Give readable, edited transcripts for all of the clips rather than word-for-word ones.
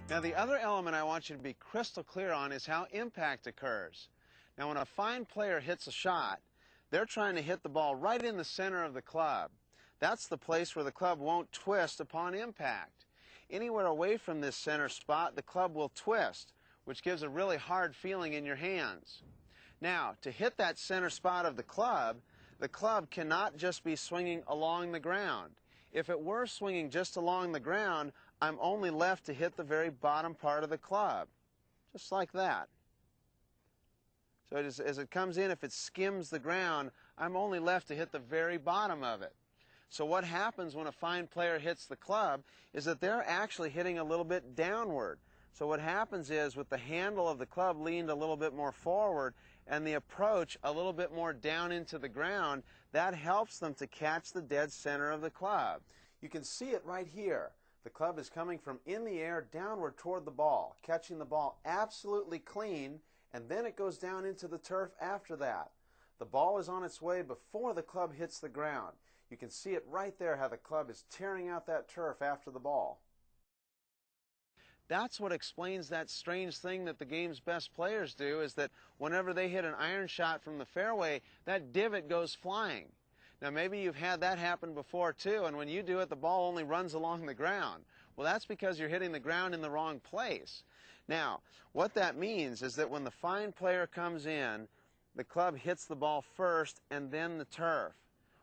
Now, the other element I want you to be crystal clear on is how impact occurs. Now, when a fine player hits a shot, they're trying to hit the ball right in the center of the club. That's the place where the club won't twist upon impact. Anywhere away from this center spot, the club will twist, which gives a really hard feeling in your hands. Now, to hit that center spot of the club cannot just be swinging along the ground. If it were swinging just along the ground, I'm only left to hit the very bottom part of the club, just like that. So as it comes in, if it skims the ground, I'm only left to hit the very bottom of it. So what happens when a fine player hits the club is that they're actually hitting a little bit downward. So what happens is, with the handle of the club leaned a little bit more forward and the approach a little bit more down into the ground, that helps them to catch the dead center of the club. You can see it right here. The club is coming from in the air downward toward the ball, catching the ball absolutely clean, and then it goes down into the turf after that. The ball is on its way before the club hits the ground. You can see it right there, how the club is tearing out that turf after the ball. That's what explains that strange thing that the game's best players do, is that whenever they hit an iron shot from the fairway, that divot goes flying. Now, maybe you've had that happen before too, and when you do it, the ball only runs along the ground. Well, that's because you're hitting the ground in the wrong place. Now, what that means is that when the fine player comes in, the club hits the ball first and then the turf.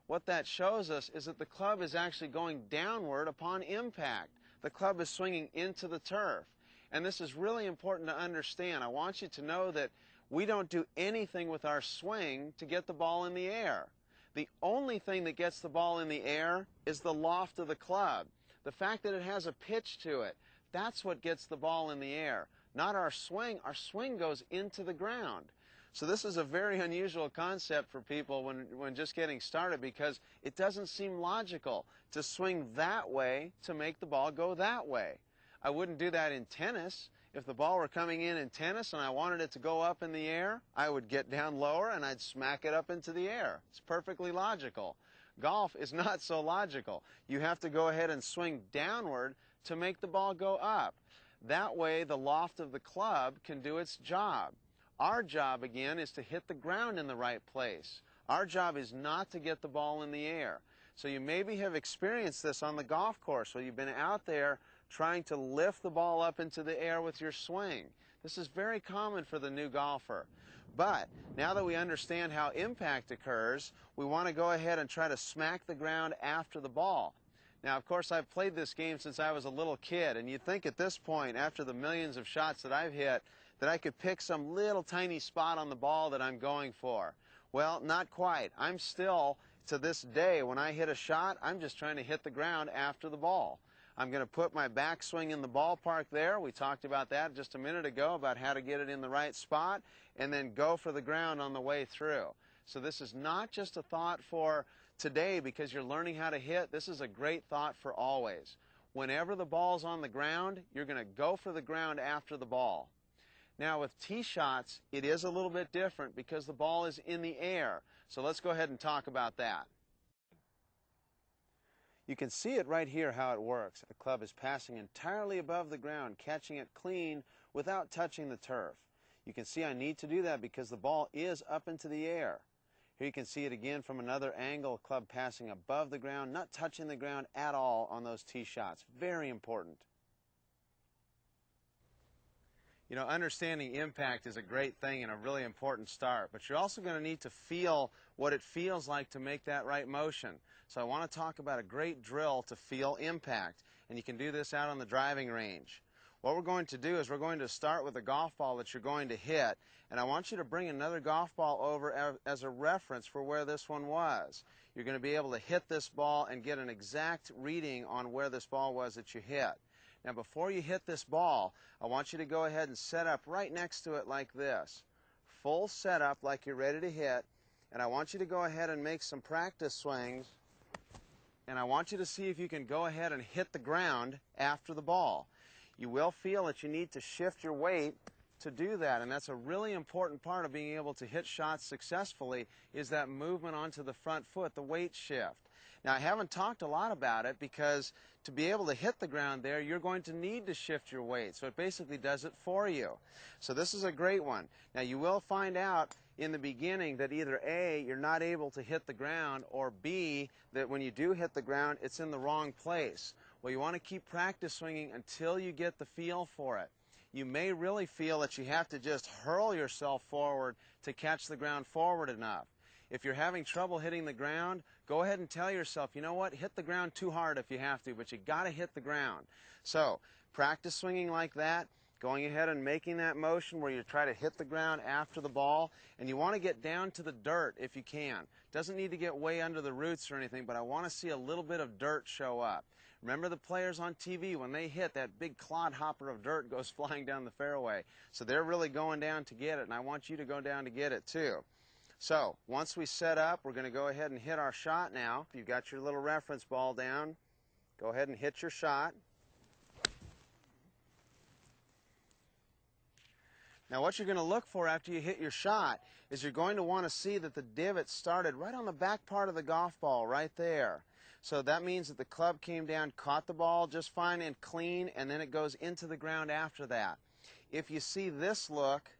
What that shows us is that the club is actually going downward upon impact. The club is swinging into the turf. And this is really important to understand. I want you to know that we don't do anything with our swing to get the ball in the air. The only thing that gets the ball in the air is the loft of the club. The fact that it has a pitch to it, that's what gets the ball in the air, not our swing. Our swing goes into the ground. So this is a very unusual concept for people when just getting started, because it doesn't seem logical to swing that way to make the ball go that way. I wouldn't do that in tennis. If the ball were coming in tennis and I wanted it to go up in the air, I would get down lower and I'd smack it up into the air. It's perfectly logical. Golf is not so logical. You have to go ahead and swing downward to make the ball go up. That way the loft of the club can do its job. Our job, again, is to hit the ground in the right place. Our job is not to get the ball in the air. So you maybe have experienced this on the golf course, where you've been out there trying to lift the ball up into the air with your swing. This is very common for the new golfer. But now that we understand how impact occurs, we want to go ahead and try to smack the ground after the ball. Now, of course, I've played this game since I was a little kid, and you'd think at this point, after the millions of shots that I've hit, that I could pick some little tiny spot on the ball that I'm going for. Well, not quite. I'm still, to this day, when I hit a shot, I'm just trying to hit the ground after the ball. I'm going to put my backswing in the ballpark there. We talked about that just a minute ago, about how to get it in the right spot, and then go for the ground on the way through. So this is not just a thought for today because you're learning how to hit. This is a great thought for always. Whenever the ball's on the ground, you're going to go for the ground after the ball. Now, with tee shots, it is a little bit different because the ball is in the air. So let's go ahead and talk about that. You can see it right here how it works. The club is passing entirely above the ground, catching it clean without touching the turf. You can see I need to do that because the ball is up into the air. Here you can see it again from another angle, club passing above the ground, not touching the ground at all on those tee shots. Very important. You know, understanding impact is a great thing and a really important start, but you're also going to need to feel what it feels like to make that right motion. So I want to talk about a great drill to feel impact, and you can do this out on the driving range. What we're going to do is we're going to start with a golf ball that you're going to hit, and I want you to bring another golf ball over as a reference for where this one was. You're going to be able to hit this ball and get an exact reading on where this ball was that you hit. Now, before you hit this ball, I want you to go ahead and set up right next to it like this. Full setup like you're ready to hit, and I want you to go ahead and make some practice swings, and I want you to see if you can go ahead and hit the ground after the ball. You will feel that you need to shift your weight to do that, and that's a really important part of being able to hit shots successfully, is that movement onto the front foot, the weight shift. Now, I haven't talked a lot about it because to be able to hit the ground there, you're going to need to shift your weight. So it basically does it for you. So this is a great one. Now, you will find out in the beginning that either A, you're not able to hit the ground, or B, that when you do hit the ground, it's in the wrong place. Well, you want to keep practice swinging until you get the feel for it. You may really feel that you have to just hurl yourself forward to catch the ground forward enough. If you're having trouble hitting the ground, go ahead and tell yourself, you know what, hit the ground too hard if you have to, but you got to hit the ground. So practice swinging like that, going ahead and making that motion where you try to hit the ground after the ball, and you want to get down to the dirt if you can. Doesn't need to get way under the roots or anything, but I want to see a little bit of dirt show up. Remember the players on TV, when they hit, that big clodhopper of dirt goes flying down the fairway. So they're really going down to get it, and I want you to go down to get it too. So once we set up, we're going to go ahead and hit our shot now. If you've got your little reference ball down, go ahead and hit your shot. Now what you're going to look for after you hit your shot is you're going to want to see that the divot started right on the back part of the golf ball, right there. So that means that the club came down, caught the ball just fine and clean, and then it goes into the ground after that. If you see this look,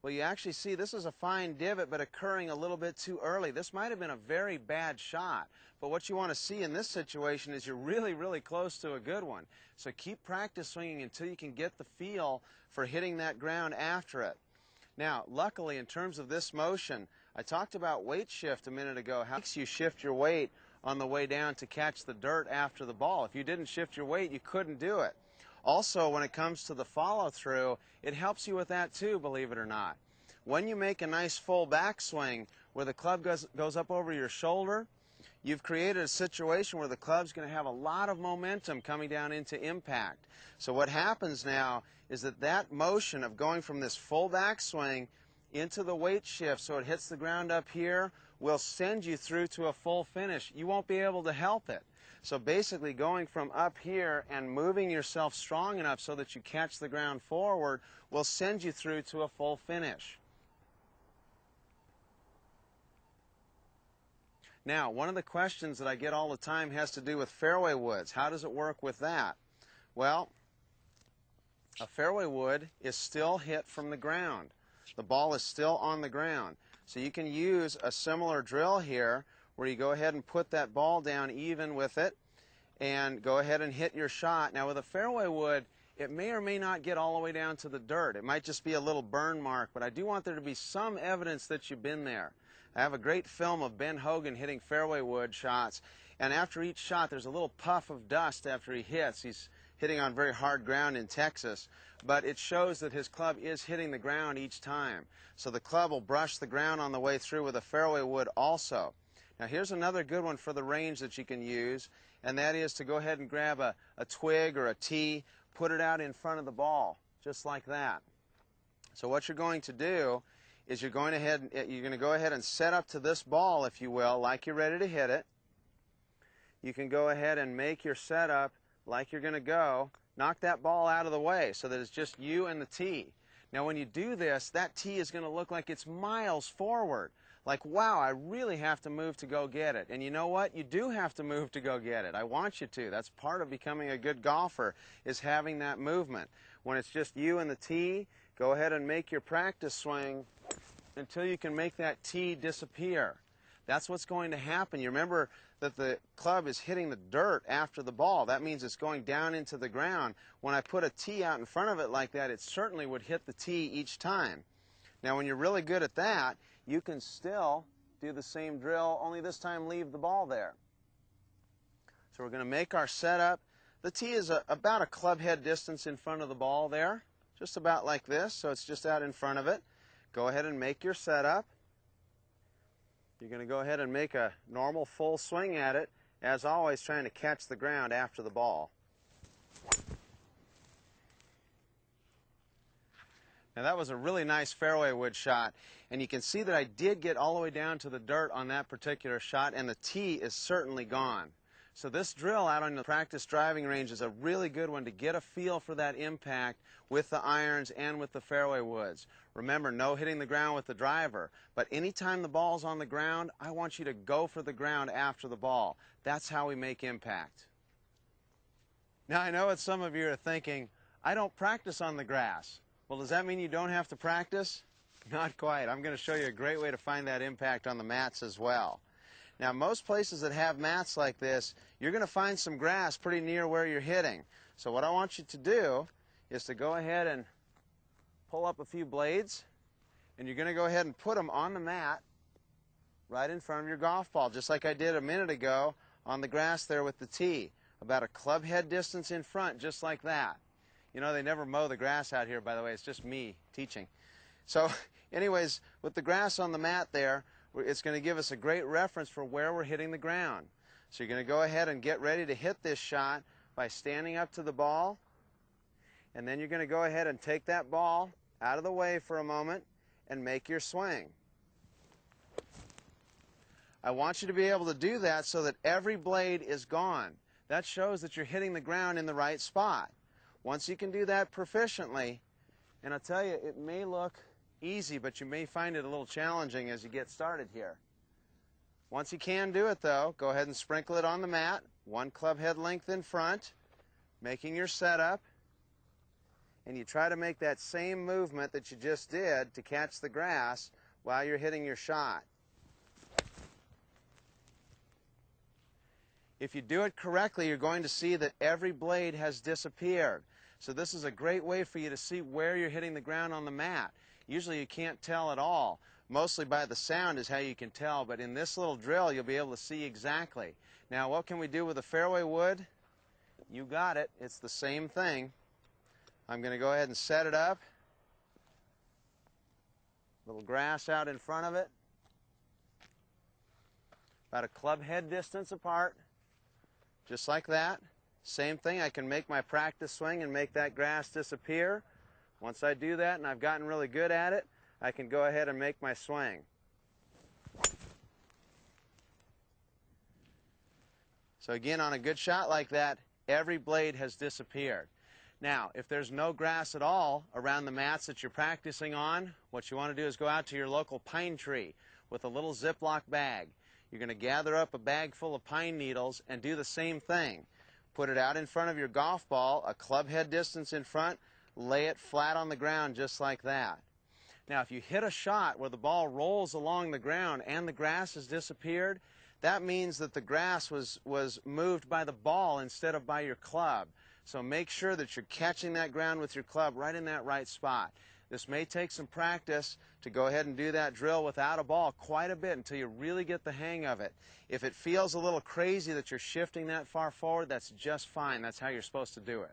well, you actually see this is a fine divot, but occurring a little bit too early. This might have been a very bad shot, but what you want to see in this situation is you're really, really close to a good one. So keep practice swinging until you can get the feel for hitting that ground after it. Now, luckily, in terms of this motion, I talked about weight shift a minute ago. How makes you shift your weight on the way down to catch the dirt after the ball. If you didn't shift your weight, you couldn't do it. Also, when it comes to the follow-through, it helps you with that too, believe it or not. When you make a nice full backswing where the club goes up over your shoulder, you've created a situation where the club's going to have a lot of momentum coming down into impact. So what happens now is that motion of going from this full backswing into the weight shift so it hits the ground up here will send you through to a full finish. You won't be able to help it. So basically going from up here and moving yourself strong enough so that you catch the ground forward will send you through to a full finish. Now, one of the questions that I get all the time has to do with fairway woods. How does it work with that? Well, a fairway wood is still hit from the ground. The ball is still on the ground. So you can use a similar drill here where you go ahead and put that ball down even with it and go ahead and hit your shot. Now with a fairway wood, it may or may not get all the way down to the dirt. It might just be a little burn mark, but I do want there to be some evidence that you've been there. I have a great film of Ben Hogan hitting fairway wood shots, and after each shot there's a little puff of dust after he hits. He's hitting on very hard ground in Texas, but it shows that his club is hitting the ground each time. So the club will brush the ground on the way through with a fairway wood also. Now here's another good one for the range that you can use, and that is to go ahead and grab a twig or a tee, put it out in front of the ball, just like that. So what you're going to do is you're going to go ahead and set up to this ball, if you will, like you're ready to hit it. You can go ahead and make your setup like you're going to go. Knock that ball out of the way so that it's just you and the tee. Now when you do this, that tee is going to look like it's miles forward. Like, wow, I really have to move to go get it. And you know what? You do have to move to go get it. I want you to. That's part of becoming a good golfer, is having that movement. When it's just you and the tee, go ahead and make your practice swing until you can make that tee disappear. That's what's going to happen. You remember that the club is hitting the dirt after the ball. That means it's going down into the ground. When I put a tee out in front of it like that, it certainly would hit the tee each time. Now when you're really good at that, you can still do the same drill, only this time leave the ball there. So we're going to make our setup. The tee is about a club head distance in front of the ball there, just about like this, so it's just out in front of it. Go ahead and make your setup. You're going to go ahead and make a normal full swing at it, as always trying to catch the ground after the ball. Now that was a really nice fairway wood shot, and you can see that I did get all the way down to the dirt on that particular shot, and the tee is certainly gone. So this drill out on the practice driving range is a really good one to get a feel for that impact with the irons and with the fairway woods. Remember, no hitting the ground with the driver, but anytime the ball's on the ground, I want you to go for the ground after the ball. That's how we make impact. Now I know what some of you are thinking, I don't practice on the grass. Well, does that mean you don't have to practice? Not quite. I'm going to show you a great way to find that impact on the mats as well. Now, most places that have mats like this, you're going to find some grass pretty near where you're hitting. So what I want you to do is to go ahead and pull up a few blades, and you're going to go ahead and put them on the mat right in front of your golf ball, just like I did a minute ago on the grass there with the tee, about a club head distance in front, just like that. You know, they never mow the grass out here, by the way. It's just me teaching. So anyways, with the grass on the mat there, it's going to give us a great reference for where we're hitting the ground. So you're going to go ahead and get ready to hit this shot by standing up to the ball, and then you're going to go ahead and take that ball out of the way for a moment and make your swing. I want you to be able to do that so that every blade is gone. That shows that you're hitting the ground in the right spot. Once you can do that proficiently, and I'll tell you, it may look easy, but you may find it a little challenging as you get started here. Once you can do it, though, go ahead and sprinkle it on the mat, one club head length in front, making your setup, and you try to make that same movement that you just did to catch the grass while you're hitting your shot. If you do it correctly, you're going to see that every blade has disappeared. So this is a great way for you to see where you're hitting the ground on the mat. Usually you can't tell at all. Mostly by the sound is how you can tell, but in this little drill you'll be able to see exactly. Now what can we do with a fairway wood? You got it. It's the same thing. I'm going to go ahead and set it up. Little grass out in front of it. About a club head distance apart. Just like that. Same thing, I can make my practice swing and make that grass disappear. Once I do that and I've gotten really good at it, I can go ahead and make my swing. So again, on a good shot like that, every blade has disappeared. Now, if there's no grass at all around the mats that you're practicing on, what you want to do is go out to your local pine tree with a little Ziploc bag. You're going to gather up a bag full of pine needles and do the same thing. Put it out in front of your golf ball, a club head distance in front, lay it flat on the ground just like that. Now, if you hit a shot where the ball rolls along the ground and the grass has disappeared, that means that the grass was moved by the ball instead of by your club. So make sure that you're catching that ground with your club right in that right spot. This may take some practice to go ahead and do that drill without a ball quite a bit until you really get the hang of it. If it feels a little crazy that you're shifting that far forward, that's just fine. That's how you're supposed to do it.